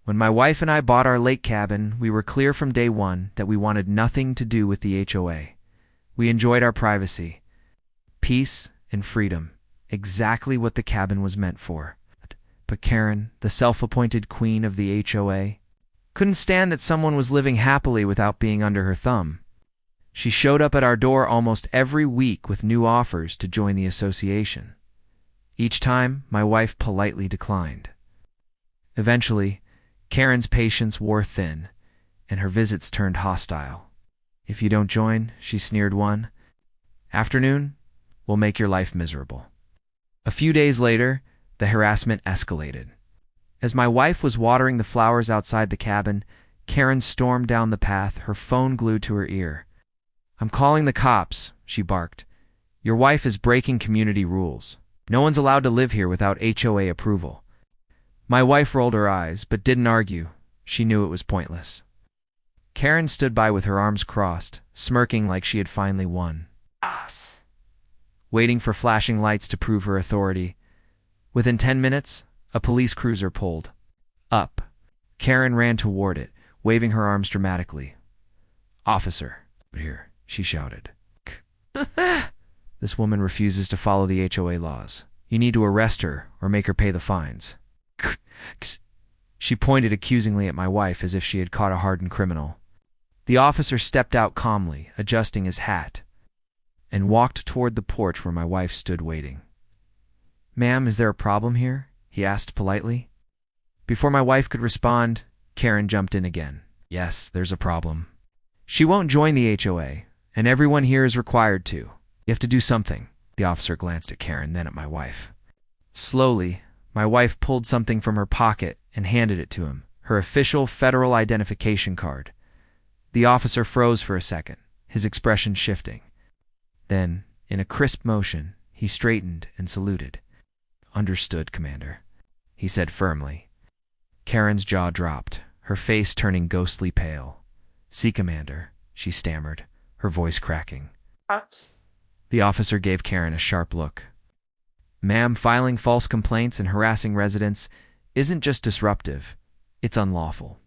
When my wife and I bought our lake cabin, we were clear from day one that we wanted nothing to do with the HOA. We enjoyed our privacy, peace, and freedom, exactly what the cabin was meant for. But Karen, the self-appointed queen of the HOA, couldn't stand that someone was living happily without being under her thumb. She showed up at our door almost every week with new offers to join the association. Each time, my wife politely declined. Eventually, Karen's patience wore thin, and her visits turned hostile. "If you don't join," she sneered one afternoon, "we'll make your life miserable." A few days later, the harassment escalated. As my wife was watering the flowers outside the cabin, Karen stormed down the path, her phone glued to her ear. "I'm calling the cops," she barked. "Your wife is breaking community rules. No one's allowed to live here without HOA approval." My wife rolled her eyes, but didn't argue. She knew it was pointless. Karen stood by with her arms crossed, smirking like she had finally won. Waiting for flashing lights to prove her authority. Within 10 minutes, a police cruiser pulled up. Karen ran toward it, waving her arms dramatically. "Officer, here," she shouted. "This woman refuses to follow the HOA laws. You need to arrest her or make her pay the fines." She pointed accusingly at my wife as if she had caught a hardened criminal. The officer stepped out calmly, adjusting his hat, and walked toward the porch where my wife stood waiting. "Ma'am, is there a problem here?" he asked politely. Before my wife could respond, Karen jumped in again. "Yes, there's a problem. She won't join the HOA, and everyone here is required to. You have to do something." The officer glanced at Karen, then at my wife. Slowly, my wife pulled something from her pocket and handed it to him, her official federal identification card. The officer froze for a second, his expression shifting. Then, in a crisp motion, he straightened and saluted. "Understood, Commander," he said firmly. Karen's jaw dropped, her face turning ghostly pale. "See, Commander," she stammered, her voice cracking. The officer gave Karen a sharp look. "Ma'am, filing false complaints and harassing residents isn't just disruptive, it's unlawful.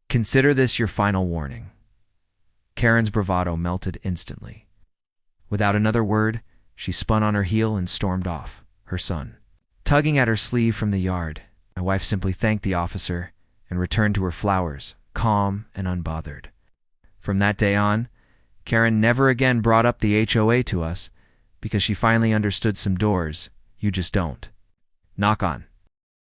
Consider this your final warning." Karen's bravado melted instantly. Without another word, she spun on her heel and stormed off, her son tugging at her sleeve from the yard. My wife simply thanked the officer and returned to her flowers, calm and unbothered. From that day on, Karen never again brought up the HOA to us because she finally understood some doors you just don't knock on.